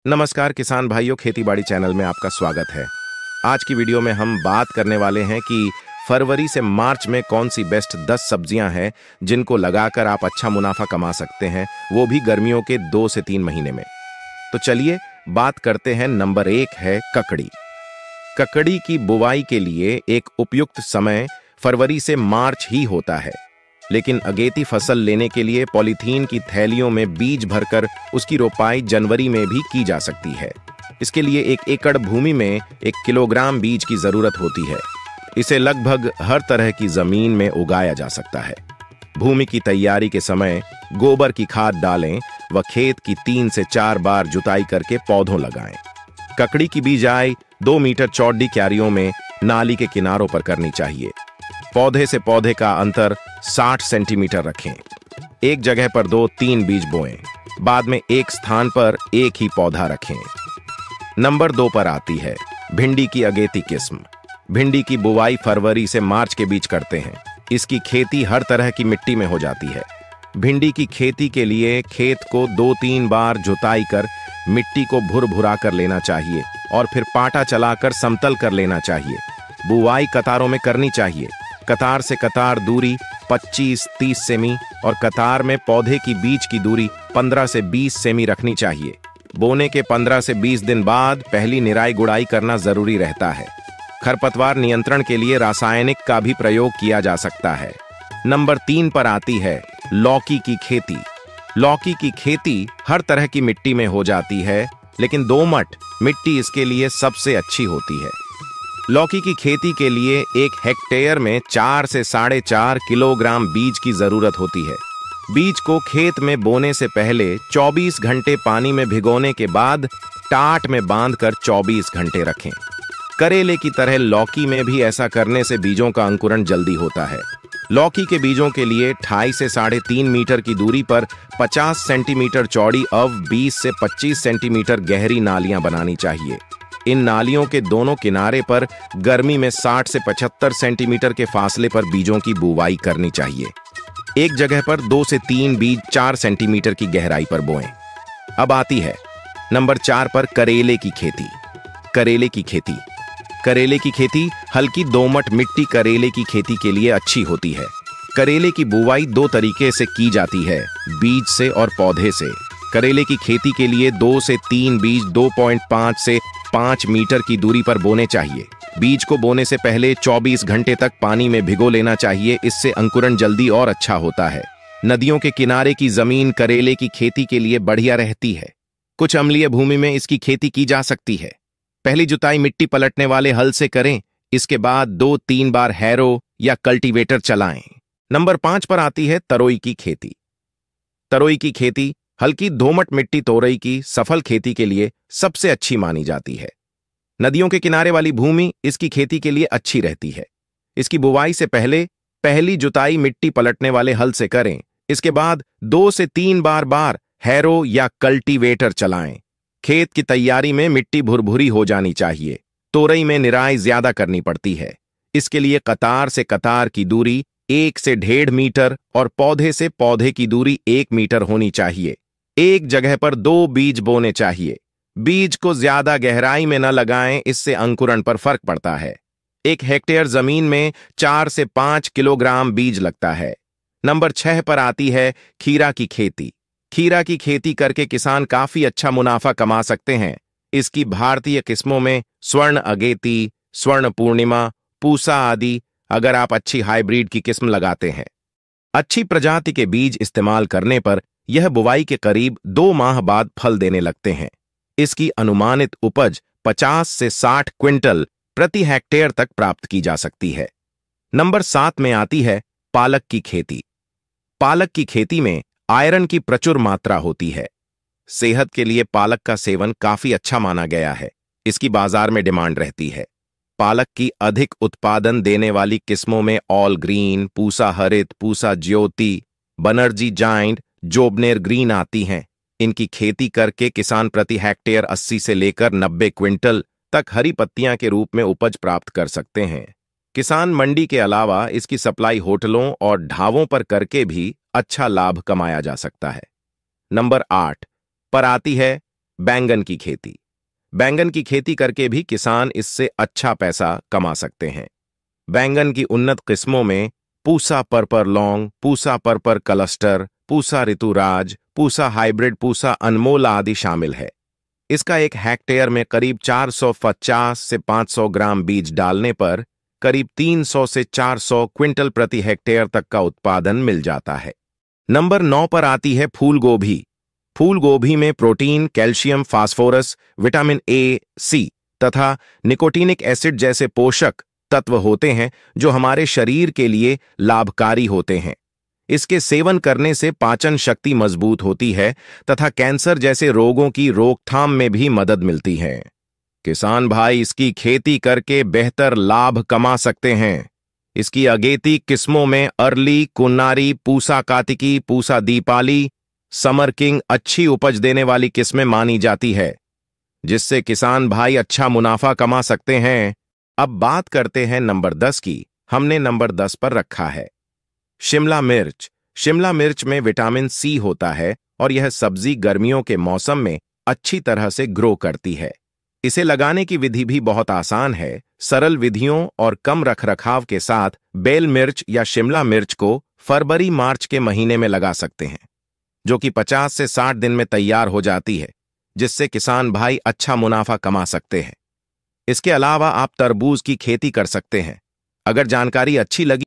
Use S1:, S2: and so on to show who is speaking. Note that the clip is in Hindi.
S1: नमस्कार किसान भाइयों, खेतीबाड़ी चैनल में आपका स्वागत है। आज की वीडियो में हम बात करने वाले हैं कि फरवरी से मार्च में कौन सी बेस्ट 10 सब्जियां हैं जिनको लगाकर आप अच्छा मुनाफा कमा सकते हैं, वो भी गर्मियों के 2 से 3 महीने में। तो चलिए बात करते हैं। नंबर 1 है ककड़ी। ककड़ी की बुवाई के लिए एक उपयुक्त समय फरवरी से मार्च ही होता है, लेकिन अगेती फसल लेने के लिए पॉलीथीन की थैलियों में बीज भरकर उसकी रोपाई जनवरी में भी की जा सकती है। इसके लिए 1 एकड़ भूमि में 1 किलोग्राम बीज की जरूरत होती है। इसे लगभग हर तरह की जमीन में उगाया जा सकता है। भूमि की तैयारी के समय गोबर की खाद डालें व खेत की 3 से 4 बार जुताई करके पौधों लगाएं। ककड़ी की बीजाई 2 मीटर चौड़ी क्यारियों में नाली के किनारों पर करनी चाहिए। पौधे से पौधे का अंतर 60 सेंटीमीटर रखें। एक जगह पर 2-3 बीज बोएं। बाद में एक स्थान पर एक ही पौधा रखें। नंबर 2 पर आती है भिंडी की अगेती किस्म। भिंडी की बुवाई फरवरी से मार्च के बीच करते हैं। इसकी खेती हर तरह की मिट्टी में हो जाती है। भिंडी की खेती के लिए खेत को 2-3 बार जुताई कर मिट्टी को भुरभुरा कर लेना चाहिए और फिर पाटा चलाकर समतल कर लेना चाहिए। बुवाई कतारों में करनी चाहिए। कतार से कतार दूरी 25-30 सेमी और कतार में पौधे की बीच की दूरी 15 से 20 सेमी रखनी चाहिए। बोने के 15 से 20 दिन बाद पहली निराई गुड़ाई करना जरूरी रहता है। खरपतवार नियंत्रण के लिए रासायनिक का भी प्रयोग किया जा सकता है। नंबर 3 पर आती है लौकी की खेती। लौकी की खेती हर तरह की मिट्टी में हो जाती है, लेकिन दोमट मिट्टी इसके लिए सबसे अच्छी होती है। लौकी की खेती के लिए 1 हेक्टेयर में 4 से 4.5 किलोग्राम बीज की जरूरत होती है। बीज को खेत में बोने से पहले 24 घंटे पानी में भिगोने के बाद टाट में बांधकर 24 घंटे रखें। करेले की तरह लौकी में भी ऐसा करने से बीजों का अंकुरण जल्दी होता है। लौकी के बीजों के लिए 2.5 से 3.5 मीटर की दूरी पर 50 सेंटीमीटर चौड़ी और 20 से 25 सेंटीमीटर गहरी नालियां बनानी चाहिए। इन नालियों के दोनों किनारे पर गर्मी में 60 से 75 सेंटीमीटर के फासले पर बीजों की बुवाई करनी चाहिए। एक जगह पर 2 से 3 बीज 4 सेंटीमीटर की गहराई पर बोएं। अब आती है नंबर 4 पर करेले की खेती। करेले की खेती। करेले की खेती हल्की दोमट मिट्टी करेले की खेती के लिए अच्छी होती है। करेले की बुवाई 2 तरीके से की जाती है, बीज से और पौधे से। करेले की खेती के लिए 2 से 3 बीज 2.5 से 5 मीटर की दूरी पर बोने चाहिए। बीज को बोने से पहले 24 घंटे तक पानी में भिगो लेना चाहिए। इससे अंकुरण जल्दी और अच्छा होता है। नदियों के किनारे की जमीन करेले की खेती के लिए बढ़िया रहती है। कुछ अम्लीय भूमि में इसकी खेती की जा सकती है। पहली जुताई मिट्टी पलटने वाले हल से करें। इसके बाद 2-3 बार हैरो या कल्टीवेटर चलाएं। नंबर 5 पर आती है तरोई की खेती। तरोई की खेती हल्की दोमट मिट्टी तोरई की सफल खेती के लिए सबसे अच्छी मानी जाती है। नदियों के किनारे वाली भूमि इसकी खेती के लिए अच्छी रहती है। इसकी बुवाई से पहले पहली जुताई मिट्टी पलटने वाले हल से करें। इसके बाद 2 से 3 बार हैरो या कल्टीवेटर चलाएं। खेत की तैयारी में मिट्टी भुरभुरी हो जानी चाहिए। तोरई में निराई ज्यादा करनी पड़ती है। इसके लिए कतार से कतार की दूरी 1 से 1.5 मीटर और पौधे से पौधे की दूरी 1 मीटर होनी चाहिए। एक जगह पर 2 बीज बोने चाहिए। बीज को ज्यादा गहराई में न लगाएं, इससे अंकुरण पर फर्क पड़ता है। 1 हेक्टेयर जमीन में 4 से 5 किलोग्राम बीज लगता है। नंबर 6 पर आती है खीरा की खेती। खीरा की खेती करके किसान काफी अच्छा मुनाफा कमा सकते हैं। इसकी भारतीय किस्मों में स्वर्ण अगेती, स्वर्ण पूर्णिमा, पूसा आदि, अगर आप अच्छी हाइब्रिड की किस्म लगाते हैं। अच्छी प्रजाति के बीज इस्तेमाल करने पर यह बुवाई के करीब 2 माह बाद फल देने लगते हैं। इसकी अनुमानित उपज 50 से 60 क्विंटल प्रति हेक्टेयर तक प्राप्त की जा सकती है। नंबर 7 में आती है पालक की खेती। पालक की खेती में आयरन की प्रचुर मात्रा होती है। सेहत के लिए पालक का सेवन काफी अच्छा माना गया है। इसकी बाजार में डिमांड रहती है। पालक की अधिक उत्पादन देने वाली किस्मों में ऑल ग्रीन, पूसा हरित, पूसा ज्योति, बनर्जी जाइंट, जोबनेर ग्रीन आती हैं। इनकी खेती करके किसान प्रति हेक्टेयर 80 से लेकर 90 क्विंटल तक हरी पत्तियां के रूप में उपज प्राप्त कर सकते हैं। किसान मंडी के अलावा इसकी सप्लाई होटलों और ढाबों पर करके भी अच्छा लाभ कमाया जा सकता है। नंबर 8 पर आती है बैंगन की खेती। बैंगन की खेती करके भी किसान इससे अच्छा पैसा कमा सकते हैं। बैंगन की उन्नत किस्मों में Pusa purple long, Pusa purple cluster, Pusa Rituraj, Pusa hybrid, Pusa Anmol आदि शामिल है। इसका 1 हेक्टेयर में करीब 450 से 500 ग्राम बीज डालने पर करीब 300 से 400 क्विंटल प्रति हेक्टेयर तक का उत्पादन मिल जाता है। नंबर 9 पर आती है फूल गोभी। फूल गोभी में protein, calcium, phosphorus, vitamin A, C तथा निकोटिनिक एसिड जैसे पोषक तत्व होते हैं जो हमारे शरीर के लिए लाभकारी होते हैं। इसके सेवन करने से पाचन शक्ति मजबूत होती है तथा कैंसर जैसे रोगों की रोकथाम में भी मदद मिलती है। किसान भाई इसकी खेती करके बेहतर लाभ कमा सकते हैं। इसकी अगेती किस्मों में अर्ली, कुन्नारी, पूसा कार्तिकी, पूसा दीपाली, समर किंग अच्छी उपज देने वाली किस्में मानी जाती है, जिससे किसान भाई अच्छा मुनाफा कमा सकते हैं। अब बात करते हैं नंबर 10 की। हमने नंबर 10 पर रखा है शिमला मिर्च। शिमला मिर्च में विटामिन सी होता है और यह सब्जी गर्मियों के मौसम में अच्छी तरह से ग्रो करती है। इसे लगाने की विधि भी बहुत आसान है। सरल विधियों और कम रखरखाव के साथ बेल मिर्च या शिमला मिर्च को फरवरी मार्च के महीने में लगा सकते हैं, जो कि 50 से 60 दिन में तैयार हो जाती है, जिससे किसान भाई अच्छा मुनाफा कमा सकते हैं। इसके अलावा आप तरबूज की खेती कर सकते हैं। अगर जानकारी अच्छी लगी